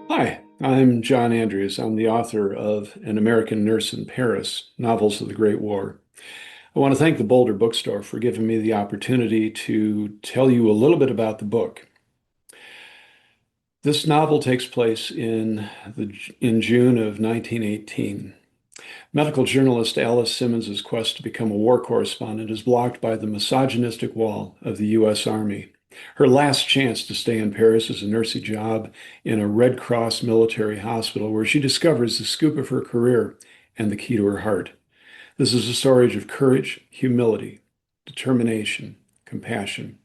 Hi, I'm John Andrews. I'm the author of An American Nurse in Paris, Novels of the Great War. I want to thank the Boulder Bookstore for giving me the opportunity to tell you a little bit about the book. This novel takes place in June of 1918. Medical journalist Alice Simmons's quest to become a war correspondent is blocked by the misogynistic wall of the U.S. Army. Her last chance to stay in Paris is a nursing job in a Red Cross military hospital where she discovers the scoop of her career and the key to her heart. This is a story of courage, humility, determination, compassion,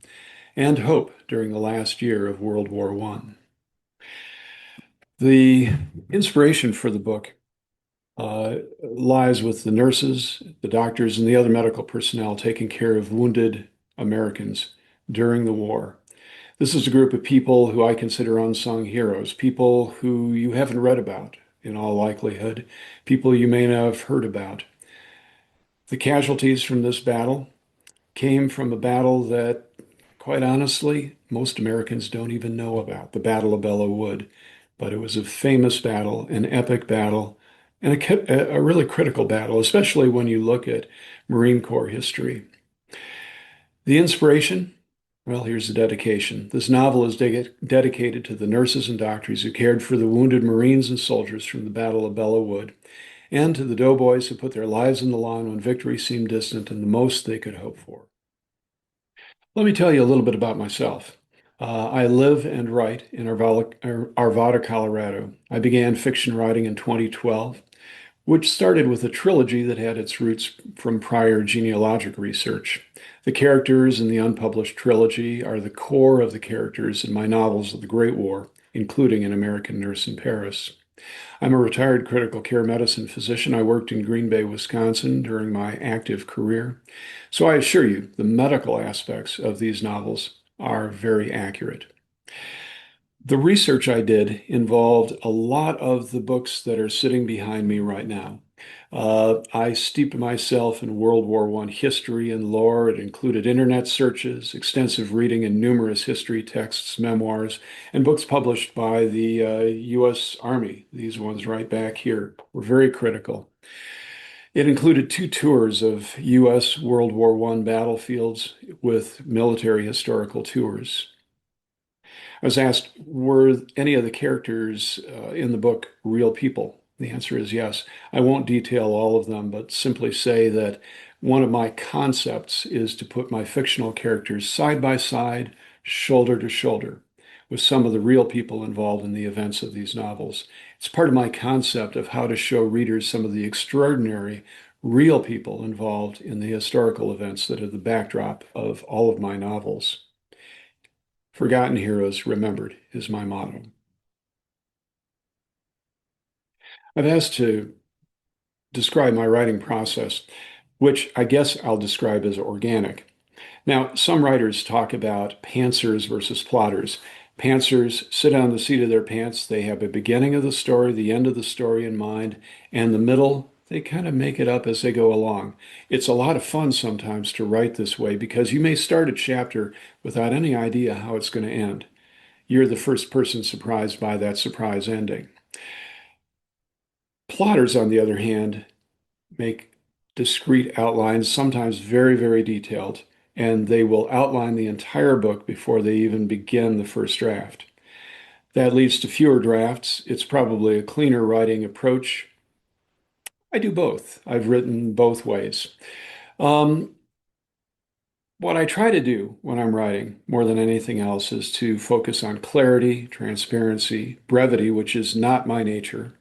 and hope during the last year of World War I. The inspiration for the book lies with the nurses, the doctors, and the other medical personnel taking care of wounded Americans during the war. This is a group of people who I consider unsung heroes, people who you haven't read about in all likelihood, people you may not have heard about. The casualties from this battle came from a battle that, quite honestly, most Americans don't even know about, the Battle of Belleau Wood. But it was a famous battle, an epic battle, and a really critical battle, especially when you look at Marine Corps history. The inspiration? Well, here's the dedication. This novel is dedicated to the nurses and doctors who cared for the wounded Marines and soldiers from the Battle of Belleau Wood, and to the doughboys who put their lives on the line when victory seemed distant and the most they could hope for. Let me tell you a little bit about myself. I live and write in Arvada, Colorado. I began fiction writing in 2012, which started with a trilogy that had its roots from prior genealogic research. The characters in the unpublished trilogy are the core of the characters in my novels of the Great War, including An American Nurse in Paris. I'm a retired critical care medicine physician. I worked in Green Bay, Wisconsin during my active career. So I assure you, the medical aspects of these novels are very accurate. The research I did involved a lot of the books that are sitting behind me right now. I steeped myself in World War I history and lore. It included internet searches, extensive reading, and numerous history texts, memoirs, and books published by the U.S. Army. These ones right back here were very critical. It included two tours of U.S. World War I battlefields with military historical tours. I was asked, were any of the characters in the book real people? The answer is yes. I won't detail all of them, but simply say that one of my concepts is to put my fictional characters side by side, shoulder to shoulder, with some of the real people involved in the events of these novels. It's part of my concept of how to show readers some of the extraordinary, real people involved in the historical events that are the backdrop of all of my novels. Forgotten heroes remembered is my motto. I've asked to describe my writing process, which I guess I'll describe as organic. Now, some writers talk about pantsers versus plotters. Pantsers sit on the seat of their pants. They have a beginning of the story, the end of the story in mind, and the middle, they kind of make it up as they go along. It's a lot of fun sometimes to write this way because you may start a chapter without any idea how it's going to end. You're the first person surprised by that surprise ending. Plotters, on the other hand, make discrete outlines, sometimes very, very detailed, and they will outline the entire book before they even begin the first draft. That leads to fewer drafts. It's probably a cleaner writing approach. I do both. I've written both ways. Um, what I try to do when I'm writing, more than anything else, is to focus on clarity, transparency, brevity, which is not my nature.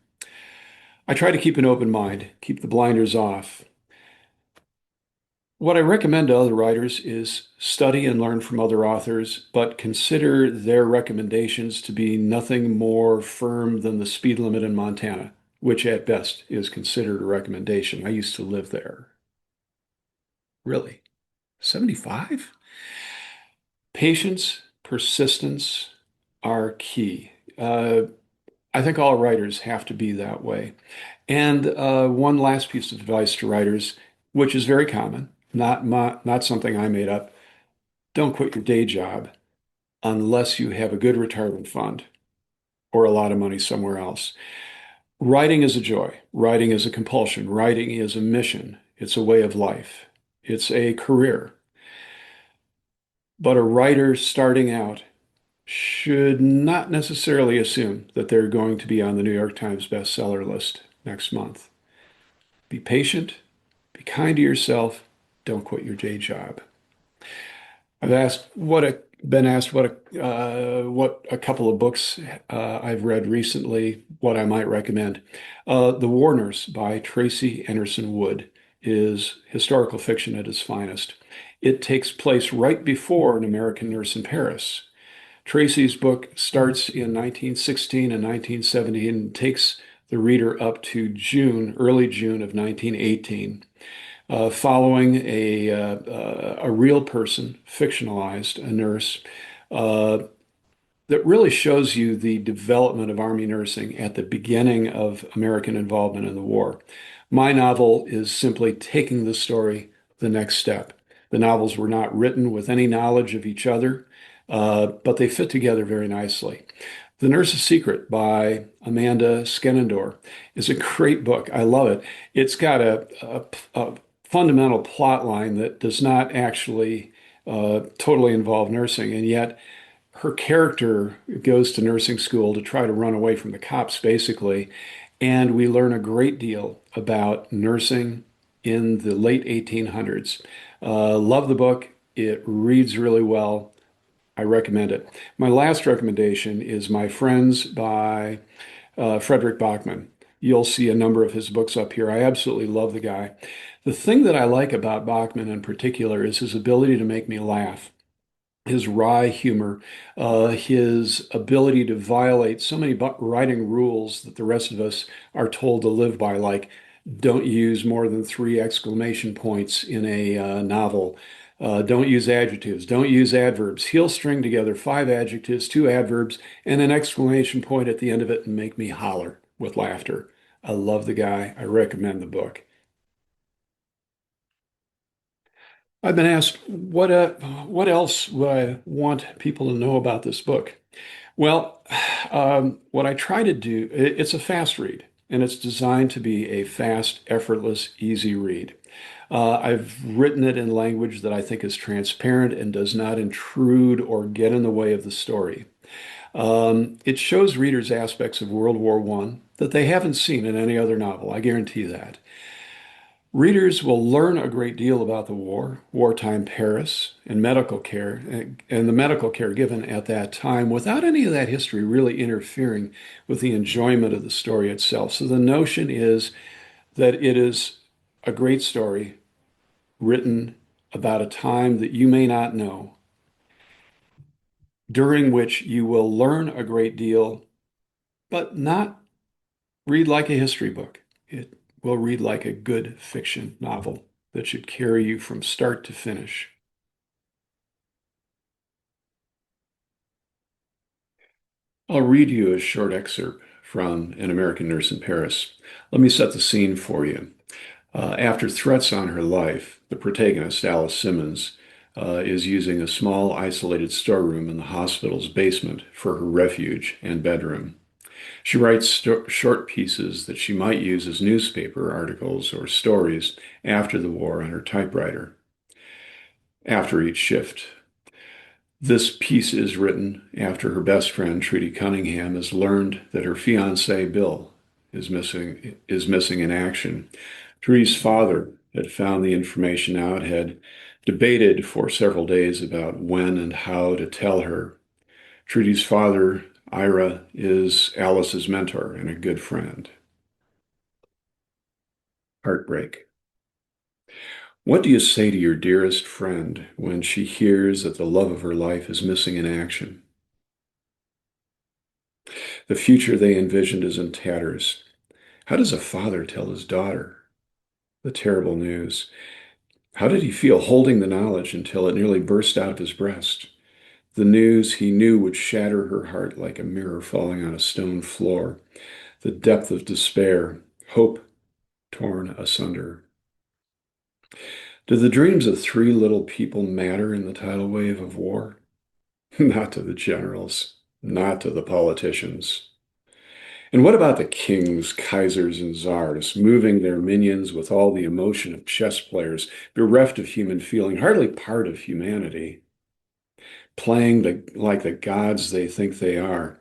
I try to keep an open mind, keep the blinders off. What I recommend to other writers is study and learn from other authors, but consider their recommendations to be nothing more firm than the speed limit in Montana, which at best is considered a recommendation. I used to live there. Really? 75? Patience, persistence are key. I think all writers have to be that way. And one last piece of advice to writers, which is very common, not something I made up. Don't quit your day job unless you have a good retirement fund. or a lot of money somewhere else. Writing is a joy. Writing is a compulsion. Writing is a mission. It's a way of life. It's a career. But a writer starting out should not necessarily assume that they're going to be on the New York Times bestseller list next month. Be patient, be kind to yourself, don't quit your day job. Been asked what a couple of books I've read recently, what I might recommend. The War Nurse by Tracy Anderson Wood is historical fiction at its finest. It takes place right before An American Nurse in Paris. Tracy's book starts in 1916 and 1917 and takes the reader up to early June of 1918, following a real person, fictionalized, a nurse, uh, that really shows you the development of Army nursing at the beginning of American involvement in the war. My novel is simply taking the story the next step. The novels were not written with any knowledge of each other, but they fit together very nicely. The Nurse's Secret by Amanda Skenendorf is a great book. I love it. It's got a fundamental plot line that does not actually totally involve nursing, and yet her character goes to nursing school to try to run away from the cops, basically. And we learn a great deal about nursing in the late 1800s. Love the book. It reads really well. I recommend it. My last recommendation is My Friends by Frederick Bachman. You'll see a number of his books up here. I absolutely love the guy. The thing that I like about Bachman in particular is his ability to make me laugh, his wry humor, his ability to violate so many writing rules that the rest of us are told to live by, like don't use more than three exclamation points in a novel. Don't use adjectives. Don't use adverbs. He'll string together five adjectives, two adverbs, and an exclamation point at the end of it and make me holler with laughter. I love the guy. I recommend the book. I've been asked what else would I want people to know about this book? Well, what I try to do, it's a fast read, and it's designed to be a fast, effortless, easy read. I've written it in language that I think is transparent and does not intrude or get in the way of the story. It shows readers aspects of World War I that they haven't seen in any other novel. I guarantee that. Readers will learn a great deal about the war, wartime Paris, and medical care, and the medical care given at that time without any of that history really interfering with the enjoyment of the story itself. So the notion is that it is a great story written about a time that you may not know, during which you will learn a great deal, but not read like a history book. It will read like a good fiction novel that should carry you from start to finish. I'll read you a short excerpt from An American Nurse in Paris. Let me set the scene for you. After threats on her life, the protagonist, Alice Simmons, is using a small isolated storeroom in the hospital's basement for her refuge and bedroom. She writes short pieces that she might use as newspaper articles or stories after the war on her typewriter, after each shift. This piece is written after her best friend, Trudy Cunningham, has learned that her fiancé, Bill, is missing in action. Trudy's father had found the information out, had debated for several days about when and how to tell her. Trudy's father, Ira, is Alice's mentor and a good friend. Heartbreak. What do you say to your dearest friend when she hears that the love of her life is missing in action? The future they envisioned is in tatters. How does a father tell his daughter the terrible news? How did he feel holding the knowledge until it nearly burst out of his breast? The news he knew would shatter her heart like a mirror falling on a stone floor. The depth of despair, hope torn asunder. Do the dreams of three little people matter in the tidal wave of war? Not to the generals, not to the politicians. And what about the kings, kaisers, and czars, moving their minions with all the emotion of chess players, bereft of human feeling, hardly part of humanity, playing like the gods they think they are?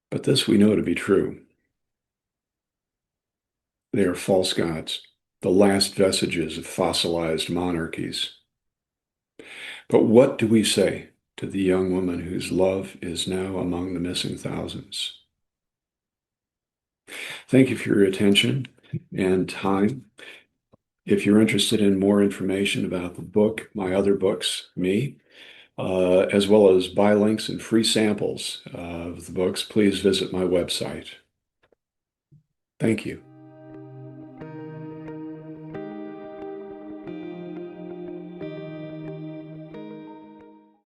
But this we know to be true. They are false gods, the last vestiges of fossilized monarchies. But what do we say to the young woman whose love is now among the missing thousands? Thank you for your attention and time. If you're interested in more information about the book, my other books, me, as well as buy links and free samples of the books, please visit my website. Thank you.